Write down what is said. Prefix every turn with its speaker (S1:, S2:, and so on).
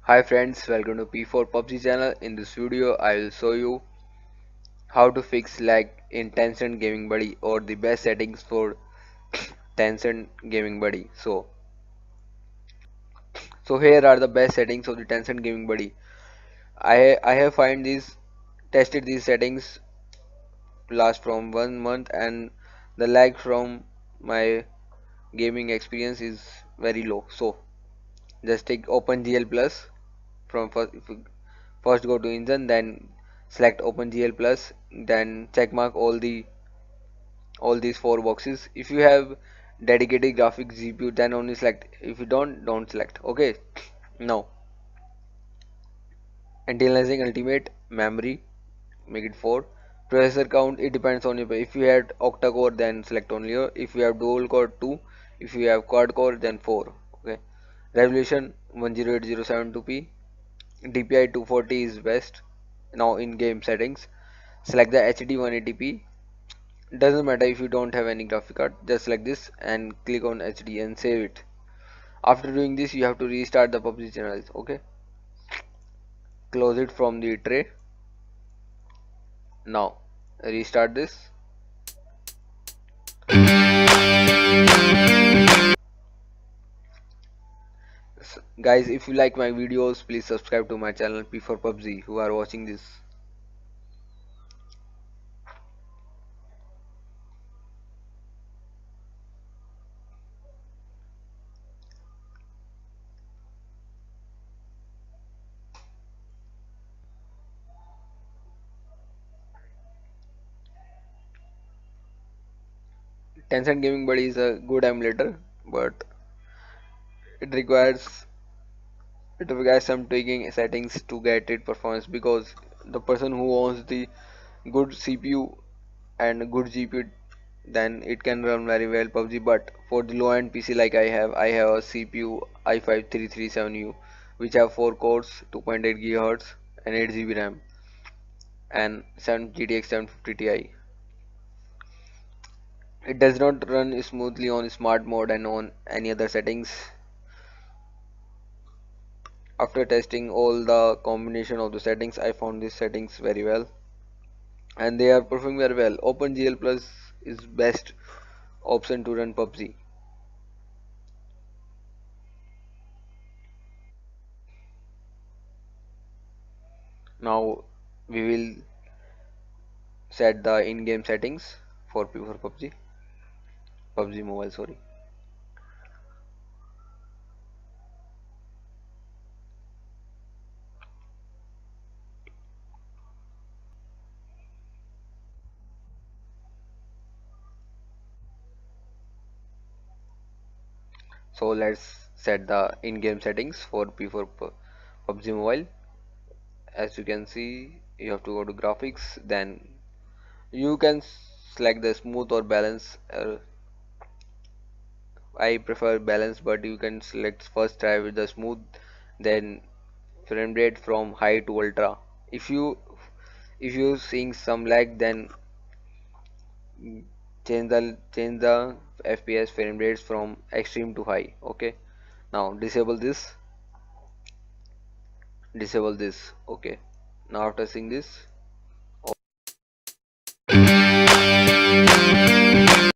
S1: Hi friends, welcome to P4 Pubg channel. In this video, I will show you how to fix lag in Tencent Gaming Buddy or the best settings for Tencent Gaming Buddy. So here are the best settings of the Tencent Gaming Buddy. I have find these tested these settings last from 1 month and the lag from my gaming experience is very low. So just take OpenGL Plus from first go to engine, then select OpenGL Plus, then check mark all these four boxes. If you have dedicated graphics GPU, then only select. If you don't select. Okay. Now analyzing ultimate memory, make it 4. Processor count, it depends on your. If you had octa core, then select only. If you have dual core, 2. If you have quad core, then 4. Okay. Resolution 108,072p. DPI 240 is best. Now in game settings, select the HD 180p. Doesn't matter if you don't have any graphic card, just select this and click on HD and save it. After doing this, you have to restart the PUBG channel. Okay, close it from the tray. Now restart this. Guys, if you like my videos, please subscribe to my channel P for PUBG who are watching this. Tencent Gaming Buddy is a good emulator, but it requires it requires some tweaking settings to get it performance, because the person who owns the good CPU and good GPU, then it can run very well PUBG. But for the low end PC like I have a CPU i5 337U which have 4 cores, 2.8 GHz and 8 GB RAM and 7 GTX 750 Ti. It does not run smoothly on smart mode and on any other settings. After testing all the combination of the settings, I found these settings very well and they are performing very well. OpenGL Plus is best option to run PUBG. Now we will set the in-game settings for PUBG Mobile, sorry. So let's set the in-game settings for PUBG Mobile. As you can see, you have to go to graphics, then you can select the smooth or balance. I prefer balance, but you can select first try with the smooth, then frame rate from high to ultra. If you seeing some lag, then change the FPS frame rates from extreme to high. Okay, now disable this. Okay, now after seeing this,